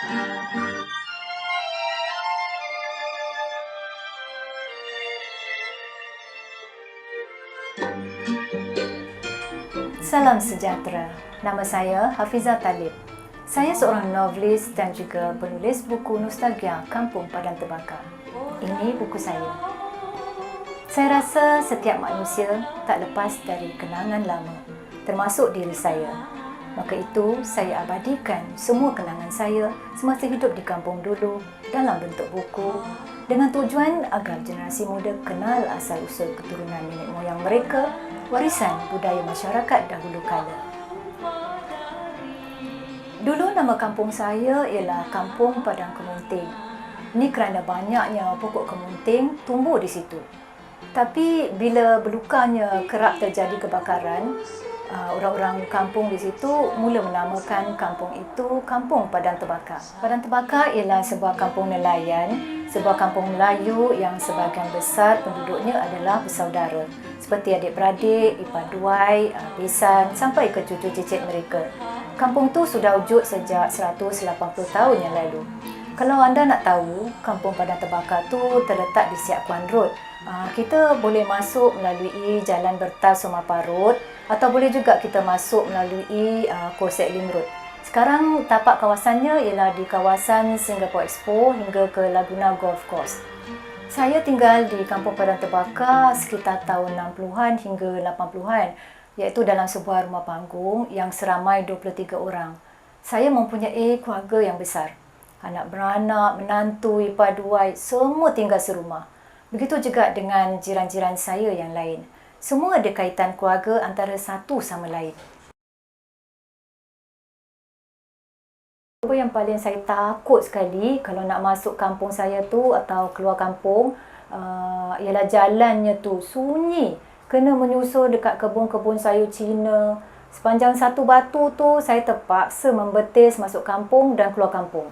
Salam sejahtera. Nama saya Hafizah Talib. Saya seorang novelis dan juga penulis buku nostalgia Kampung Padang Terbakar. Ini buku saya. Saya rasa setiap manusia tak lepas dari kenangan lama, termasuk diri saya. Maka itu, saya abadikan semua kenangan saya semasa hidup di kampung dulu dalam bentuk buku dengan tujuan agar generasi muda kenal asal-usul keturunan nenek moyang mereka, warisan budaya masyarakat dahulu kala. Dulu nama kampung saya ialah Kampung Padang Kemunting. Ini kerana banyaknya pokok kemunting tumbuh di situ. Tapi bila berlukanya kerap terjadi kebakaran, orang-orang kampung di situ mula menamakan kampung itu Kampung Padang Terbakar. Padang Terbakar ialah sebuah kampung nelayan, sebuah kampung Melayu yang sebahagian besar penduduknya adalah bersaudara, seperti adik-beradik, ipar-duai, besan sampai ke cucu cicit mereka. Kampung tu sudah wujud sejak 180 tahun yang lalu. Kalau anda nak tahu, Kampung Padang Terbakar tu terletak di Siak Kuan Road. Kita boleh masuk melalui Jalan Bertal Somah Parut atau boleh juga kita masuk melalui Kosek Lim Road. Sekarang tapak kawasannya ialah di kawasan Singapore Expo hingga ke Laguna Golf Course. Saya tinggal di Kampung Padang Terbakar sekitar tahun 60-an hingga 80-an, iaitu dalam sebuah rumah panggung yang seramai 23 orang. Saya mempunyai keluarga yang besar. Anak beranak, menantu, ipar-duai, semua tinggal serumah. Begitu juga dengan jiran-jiran saya yang lain. Semua ada kaitan keluarga antara satu sama lain. Apa yang paling saya takut sekali kalau nak masuk kampung saya tu atau keluar kampung ialah jalannya tu sunyi. Kena menyusul dekat kebun-kebun sayur Cina. Sepanjang satu batu tu saya terpaksa membetis masuk kampung dan keluar kampung.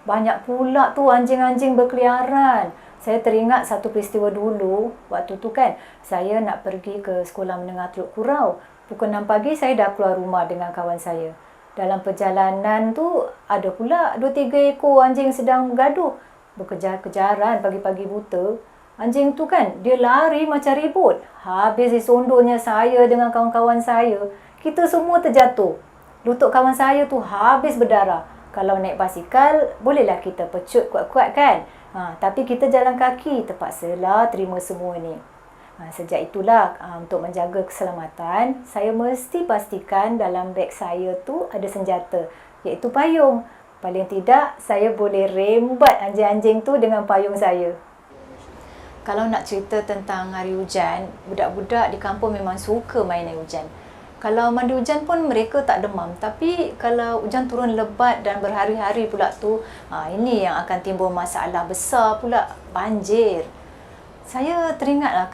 Banyak pula tu anjing-anjing berkeliaran. Saya teringat satu peristiwa dulu. Waktu tu kan, saya nak pergi ke sekolah menengah Teluk Kurau. Pukul 6 pagi saya dah keluar rumah dengan kawan saya. Dalam perjalanan tu, ada pula 2-3 ekor anjing sedang bergaduh. Berkejar-kejaran pagi-pagi buta. Anjing tu kan, dia lari macam ribut. Habis disondornya saya dengan kawan-kawan saya. Kita semua terjatuh. Lutut kawan saya tu habis berdarah. Kalau naik basikal, bolehlah kita pecut kuat-kuat kan? Tapi kita jalan kaki, terpaksalah terima semua ni. Sejak itulah, untuk menjaga keselamatan, saya mesti pastikan dalam beg saya tu ada senjata, iaitu payung. Paling tidak, saya boleh rembat anjing-anjing tu dengan payung saya. Kalau nak cerita tentang hari hujan, budak-budak di kampung memang suka main air hujan. Kalau mandi hujan pun mereka tak demam. Tapi kalau hujan turun lebat dan berhari-hari pula tu, ini yang akan timbul masalah besar pula, banjir. Saya teringatlah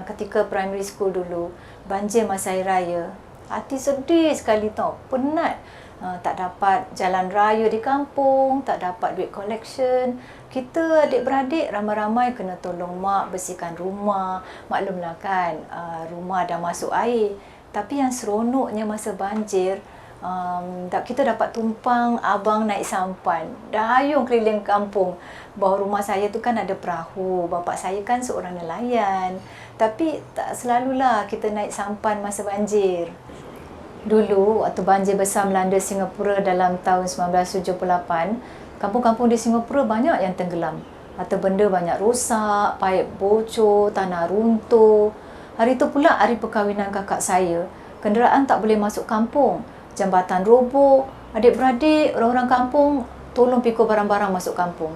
ketika primary school dulu, banjir masa hari raya. Hati sedih sekali tau, penat. Tak dapat jalan raya di kampung, tak dapat duit collection. Kita adik-beradik ramai-ramai kena tolong mak bersihkan rumah. Maklumlah kan, rumah dah masuk air. Tapi yang seronoknya masa banjir, kita dapat tumpang abang naik sampan. Dayung keliling kampung. Bawah rumah saya tu kan ada perahu. Bapa saya kan seorang nelayan. Tapi tak selalulah kita naik sampan masa banjir. Dulu, waktu banjir besar melanda Singapura dalam tahun 1978, kampung-kampung di Singapura banyak yang tenggelam. Harta benda banyak rosak, paip bocor, tanah runtuh. Hari itu pula hari perkahwinan kakak saya. Kenderaan tak boleh masuk kampung. Jambatan roboh. Adik-beradik, orang-orang kampung tolong pikul barang-barang masuk kampung.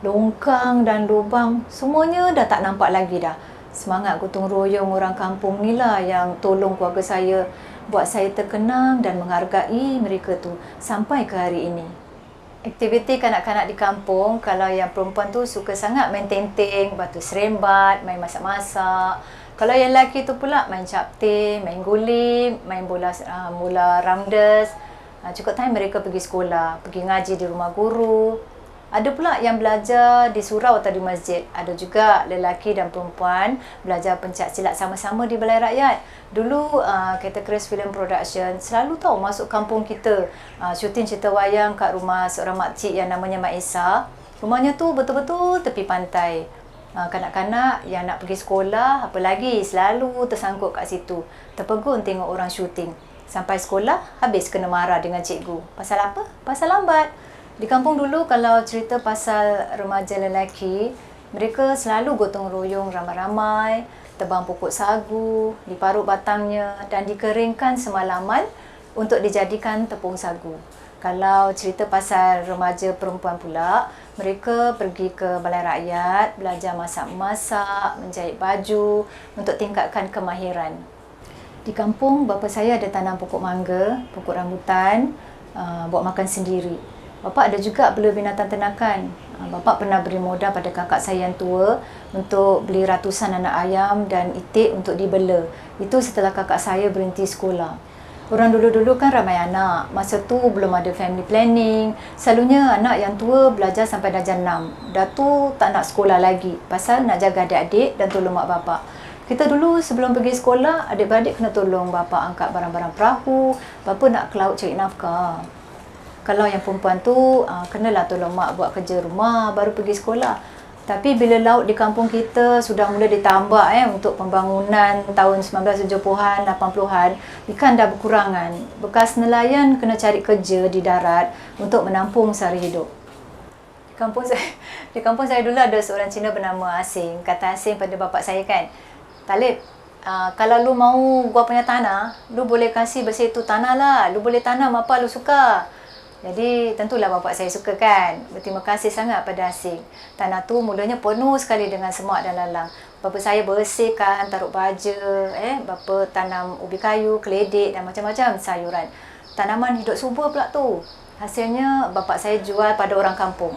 Longkang dan lubang, semuanya dah tak nampak lagi dah. Semangat gotong royong orang kampung ni lah yang tolong keluarga saya. Buat saya terkenang dan menghargai mereka tu sampai ke hari ini. Aktiviti kanak-kanak di kampung, kalau yang perempuan tu suka sangat main tenteng, batu serembat, main masak-masak. Kalau yang lelaki tu pula main capting, main guling, main bola ramdes. Cukup time mereka pergi sekolah, pergi ngaji di rumah guru. Ada pula yang belajar di surau atau di masjid. Ada juga lelaki dan perempuan belajar pencak silat sama-sama di Balai Rakyat. Dulu Kereta Keras Film Production selalu tahu masuk kampung kita, syuting cerita wayang kat rumah seorang makcik yang namanya Mak Esa. Rumahnya tu betul-betul tepi pantai. Kanak-kanak yang nak pergi sekolah, apa lagi, selalu tersangkut kat situ. Terpegun tengok orang syuting. Sampai sekolah, habis kena marah dengan cikgu. Pasal apa? Pasal lambat. Di kampung dulu, kalau cerita pasal remaja lelaki, mereka selalu gotong royong ramai-ramai, tebang pokok sagu, diparut batangnya dan dikeringkan semalaman untuk dijadikan tepung sagu. Kalau cerita pasal remaja perempuan pula, mereka pergi ke Balai Rakyat, belajar masak-masak, menjahit baju untuk tingkatkan kemahiran. Di kampung, bapa saya ada tanam pokok mangga, pokok rambutan, buat makan sendiri. Bapa ada juga bela binatang ternakan. Bapa pernah beri modal pada kakak saya yang tua untuk beli ratusan anak ayam dan itik untuk dibela. Itu setelah kakak saya berhenti sekolah. Orang dulu-dulu kan ramai anak. Masa tu belum ada family planning. Selalunya anak yang tua belajar sampai darjah 6. Dah tu tak nak sekolah lagi pasal nak jaga adik-adik dan tolong mak bapak. Kita dulu sebelum pergi sekolah, adik-beradik kena tolong bapa angkat barang-barang perahu, bapa nak ke laut cari nafkah. Kalau yang perempuan tu, kenalah tolong mak buat kerja rumah baru pergi sekolah. Tapi bila laut di kampung kita sudah mula ditambak untuk pembangunan tahun 1970-an, 80-an, ikan dah berkurangan. Bekas nelayan kena cari kerja di darat untuk menampung sehari hidup. Di kampung saya dulu ada seorang Cina bernama Asing. Kata Asing pada bapak saya kan, Talib, kalau lu mau gua punya tanah, lu boleh kasih bersih tu tanah lah. Lu boleh tanam apa lu suka. Jadi tentulah bapak saya suka kan. Berterima kasih sangat pada Asing. Tanah tu mulanya penuh sekali dengan semak dan lalang. Bapa saya bersihkan, taruh baja, bapa tanam ubi kayu, keledek dan macam-macam sayuran. Tanaman hidup subur pula tu. Hasilnya bapak saya jual pada orang kampung.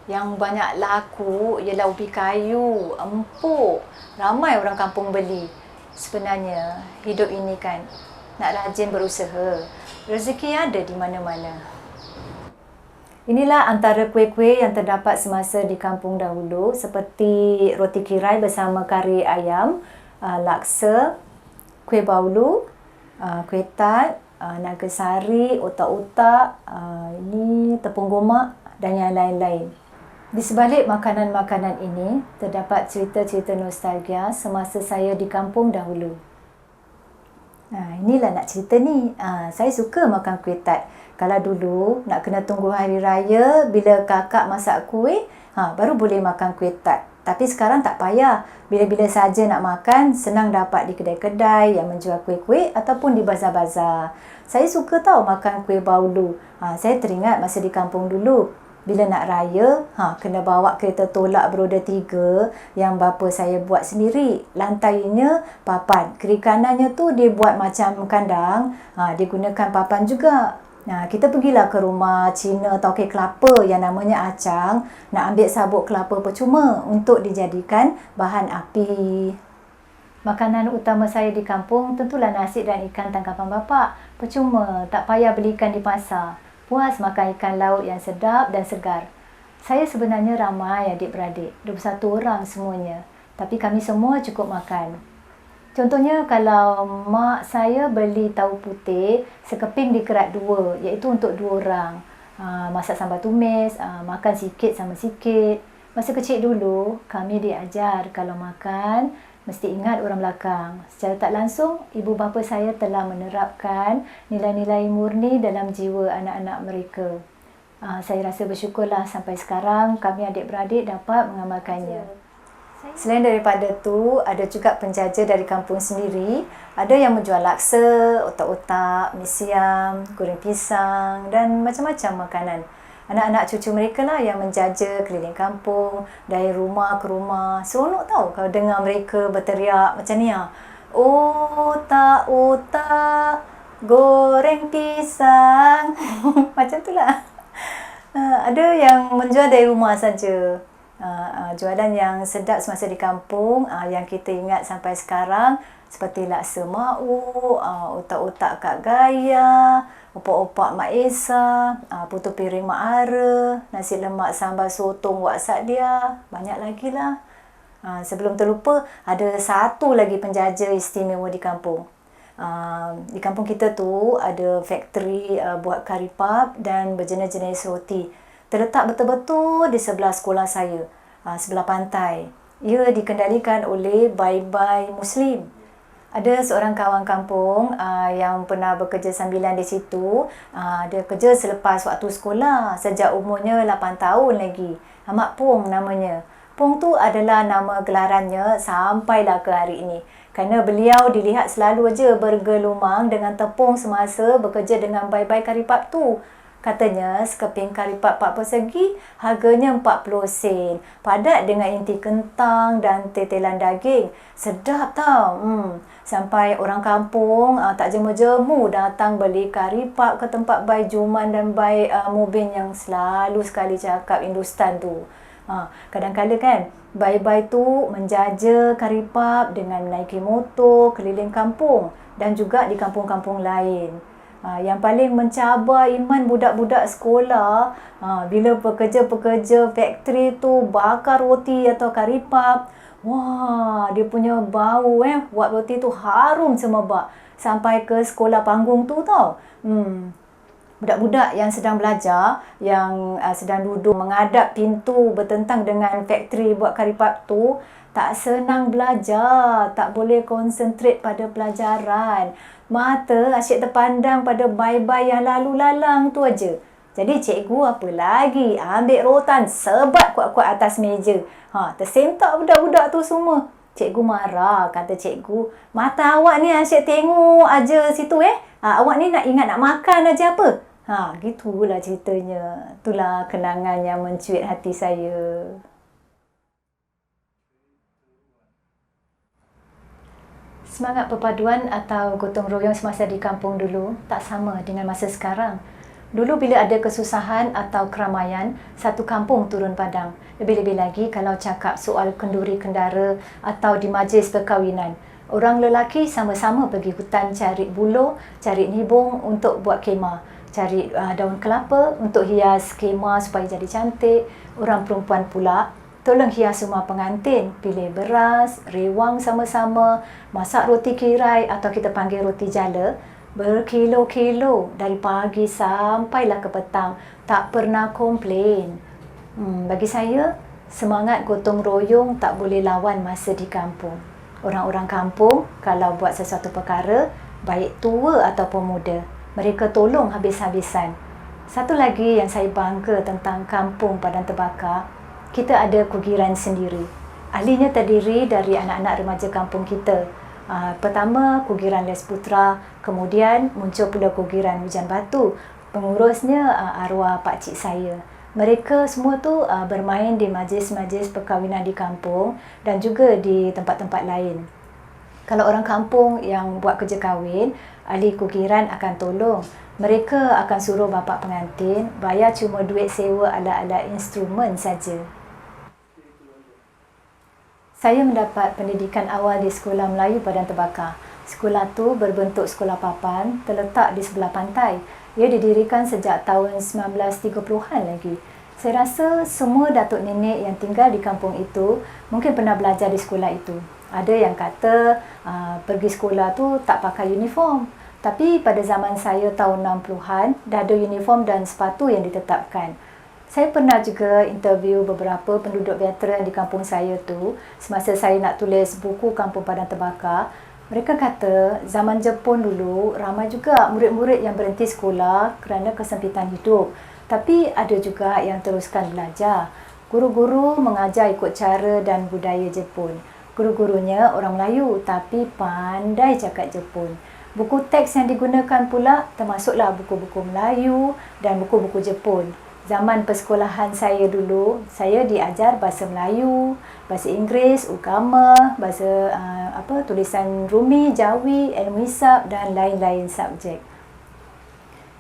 Yang banyak laku ialah ubi kayu, empuk. Ramai orang kampung beli. Sebenarnya hidup ini kan nak rajin berusaha. Rezeki ada di mana-mana. Inilah antara kuih-kuih yang terdapat semasa di kampung dahulu seperti roti kirai bersama kari ayam, laksa, kuih baulu, kuih tat, naga sari, otak-otak, ini tepung gomak dan yang lain-lain. Di sebalik makanan-makanan ini terdapat cerita-cerita nostalgia semasa saya di kampung dahulu. Inilah nak cerita ni. Saya suka makan kuih tat. Kalau dulu nak kena tunggu hari raya bila kakak masak kuih, baru boleh makan kuih tat. Tapi sekarang tak payah. Bila-bila saja nak makan, senang dapat di kedai-kedai yang menjual kuih-kuih ataupun di bazar-bazar. Saya suka tahu makan kuih baulu. Saya teringat masa di kampung dulu. Bila nak raya, kena bawa kereta tolak beroda 3 yang bapa saya buat sendiri. Lantainya papan. Kiri kanannya tu dia buat macam kandang. Dia gunakan papan juga. Kita pergilah ke rumah Cina tauke kelapa yang namanya Acang nak ambil sabuk kelapa percuma untuk dijadikan bahan api. Makanan utama saya di kampung tentulah nasi dan ikan tangkapan bapa. Percuma, tak payah beli ikan di pasar. Puas makan ikan laut yang sedap dan segar. Saya sebenarnya ramai adik-beradik, 21 orang semuanya. Tapi kami semua cukup makan. Contohnya kalau mak saya beli tahu putih sekeping dikerat 2, iaitu untuk 2 orang. Masak sambal tumis, makan sikit sama sikit. Masa kecil dulu, kami diajar kalau makan mesti ingat orang belakang. Secara tak langsung, ibu bapa saya telah menerapkan nilai-nilai murni dalam jiwa anak-anak mereka. Saya rasa bersyukurlah sampai sekarang kami adik-beradik dapat mengamalkannya. Selain daripada tu, ada juga penjaja dari kampung sendiri. Ada yang menjual laksa, otak-otak, mi siam, goreng pisang dan macam-macam makanan. Anak-anak cucu mereka lah yang menjaja keliling kampung, dari rumah ke rumah. Seronok tau kalau dengar mereka berteriak macam ni. Otak-otak, goreng pisang. Macam tu lah. Ada yang menjual dari rumah saja. Jualan yang sedap semasa di kampung yang kita ingat sampai sekarang seperti laksa Mak-U, otak-otak Kak Gaya, opak-opak Mak Esa, putu piring Mak Ara, nasi lemak sambal sotong Wak Sadia, banyak lagi lah. Sebelum terlupa, ada satu lagi penjaja istimewa di kampung. Di kampung kita tu ada factory buat kari pap dan berjenis-jenis roti. Terletak betul-betul di sebelah sekolah saya, sebelah pantai. Ia dikendalikan oleh Bai-Bai Muslim. Ada seorang kawan kampung yang pernah bekerja sambilan di situ. Dia kerja selepas waktu sekolah, sejak umurnya 8 tahun lagi. Mak Pong namanya. Pong tu adalah nama gelarannya sampailah ke hari ini. Kerana beliau dilihat selalu aja bergelumang dengan tepung semasa bekerja dengan Bai-Bai kari pap tu. Katanya sekeping kari pap 4 persegi harganya 40 sen. Padat dengan inti kentang dan tetelan daging. Sedap tau. Sampai orang kampung tak jemu-jemu datang beli kari pap ke tempat Bai Juman dan Bai Mubin yang selalu sekali cakap Hindustan tu. Kadang-kadang kan Bai-Bai tu menjaja kari pap dengan menaiki motor keliling kampung dan juga di kampung-kampung lain. Yang paling mencabar iman budak-budak sekolah bila pekerja-pekerja factory tu bakar roti atau kari pap. Wah, dia punya bau buat roti tu harum semerbak sampai ke sekolah panggung tu tau. Budak-budak yang sedang belajar, yang sedang duduk menghadap pintu bertentang dengan factory buat kari pap tu, tak senang belajar, tak boleh konsentrate pada pelajaran. Mata asyik terpandang pada Bai-Bai yang lalu lalang tu aja. Jadi cikgu apa lagi? Ambil rotan sebat kuat-kuat atas meja. Tersentak budak-budak tu semua. Cikgu marah, kata cikgu, mata awak ni asyik tengok aja situ awak ni nak ingat nak makan aja apa? Gitulah ceritanya. Itulah kenangan yang mencuit hati saya. Semangat perpaduan atau gotong royong semasa di kampung dulu tak sama dengan masa sekarang. Dulu bila ada kesusahan atau keramaian, satu kampung turun padang. Lebih-lebih lagi kalau cakap soal kenduri kendara atau di majlis perkahwinan. Orang lelaki sama-sama pergi hutan cari buluh, cari nibung untuk buat kemah. Cari daun kelapa untuk hias kemah supaya jadi cantik. Orang perempuan pula tolong hias rumah pengantin, pilih beras, rewang sama-sama, masak roti kirai atau kita panggil roti jala, berkilo-kilo dari pagi sampailah ke petang, tak pernah komplain. Bagi saya, semangat gotong royong tak boleh lawan masa di kampung. Orang-orang kampung, kalau buat sesuatu perkara, baik tua ataupun muda, mereka tolong habis-habisan. Satu lagi yang saya bangga tentang kampung Padang Terbakar, kita ada kugiran sendiri. Ahlinya terdiri dari anak-anak remaja kampung kita. Pertama, kugiran Les Putra. Kemudian muncul pula kugiran Hujan Batu. Pengurusnya arwah pakcik saya. Mereka semua tu bermain di majlis-majlis perkahwinan di kampung dan juga di tempat-tempat lain. Kalau orang kampung yang buat kerja kahwin, ahli kugiran akan tolong. Mereka akan suruh bapa pengantin bayar cuma duit sewa alat-alat instrumen saja. Saya mendapat pendidikan awal di Sekolah Melayu Padang Terbakar. Sekolah tu berbentuk sekolah papan, terletak di sebelah pantai. Ia didirikan sejak tahun 1930-an lagi. Saya rasa semua datuk nenek yang tinggal di kampung itu mungkin pernah belajar di sekolah itu. Ada yang kata pergi sekolah tu tak pakai uniform. Tapi pada zaman saya tahun 60-an, dah ada uniform dan sepatu yang ditetapkan. Saya pernah juga interview beberapa penduduk veteran di kampung saya tu semasa saya nak tulis buku Kampung Padang Terbakar. Mereka kata zaman Jepun dulu ramai juga murid-murid yang berhenti sekolah kerana kesempitan hidup. Tapi ada juga yang teruskan belajar. Guru-guru mengajar ikut cara dan budaya Jepun. Guru-gurunya orang Melayu tapi pandai cakap Jepun. Buku teks yang digunakan pula termasuklah buku-buku Melayu dan buku-buku Jepun. Zaman persekolahan saya dulu, saya diajar bahasa Melayu, bahasa Inggeris, agama, bahasa tulisan Rumi, Jawi, ilmu hisab dan lain-lain subjek.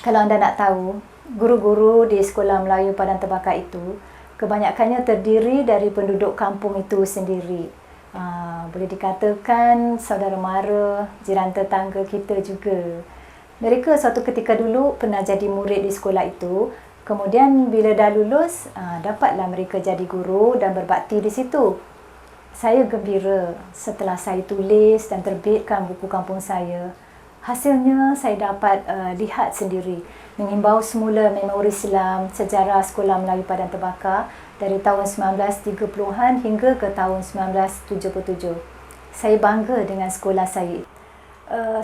Kalau anda nak tahu, guru-guru di Sekolah Melayu Padang Terbakar itu, kebanyakannya terdiri dari penduduk kampung itu sendiri. Boleh dikatakan saudara mara, jiran tetangga kita juga. Mereka suatu ketika dulu pernah jadi murid di sekolah itu. Kemudian bila dah lulus, dapatlah mereka jadi guru dan berbakti di situ. Saya gembira setelah saya tulis dan terbitkan buku kampung saya. Hasilnya saya dapat lihat sendiri. Mengimbau semula memori Islam, sejarah sekolah Melayu Padan Terbakar dari tahun 1930-an hingga ke tahun 1977. Saya bangga dengan sekolah saya.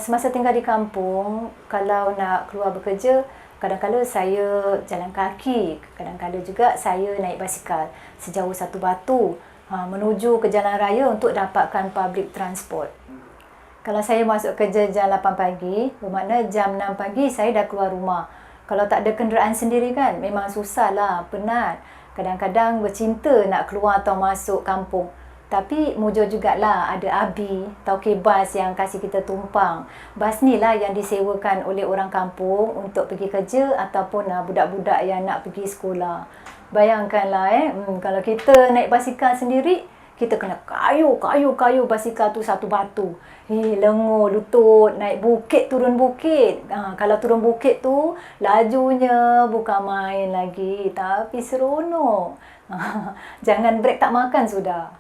Semasa tinggal di kampung, kalau nak keluar bekerja, kadang-kadang saya jalan kaki, kadang-kadang juga saya naik basikal sejauh satu batu menuju ke jalan raya untuk dapatkan public transport. Kalau saya masuk kerja jam 8 pagi, bermakna jam 6 pagi saya dah keluar rumah. Kalau tak ada kenderaan sendiri kan, memang susahlah, penat. Kadang-kadang bercinta nak keluar atau masuk kampung. Tapi mujur jugalah ada abi, tauke bas yang kasih kita tumpang. Bas ni lah yang disewakan oleh orang kampung untuk pergi kerja ataupun budak-budak yang nak pergi sekolah. Bayangkanlah kalau kita naik basikal sendiri, kita kena kayu basikal tu satu batu. Lengur, lutut, naik bukit, turun bukit. Kalau turun bukit tu, lajunya bukan main lagi. Tapi seronok. Jangan brek tak makan sudah.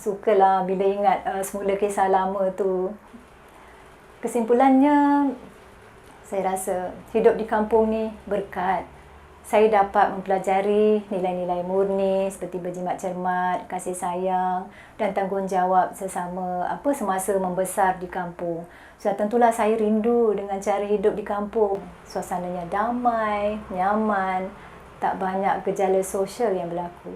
Sukalah bila ingat semula kisah lama tu. Kesimpulannya, saya rasa hidup di kampung ni berkat. Saya dapat mempelajari nilai-nilai murni seperti berjimat cermat, kasih sayang dan tanggungjawab sesama semasa membesar di kampung. Sudah tentulah saya rindu dengan cara hidup di kampung. Suasananya damai, nyaman, tak banyak gejala sosial yang berlaku.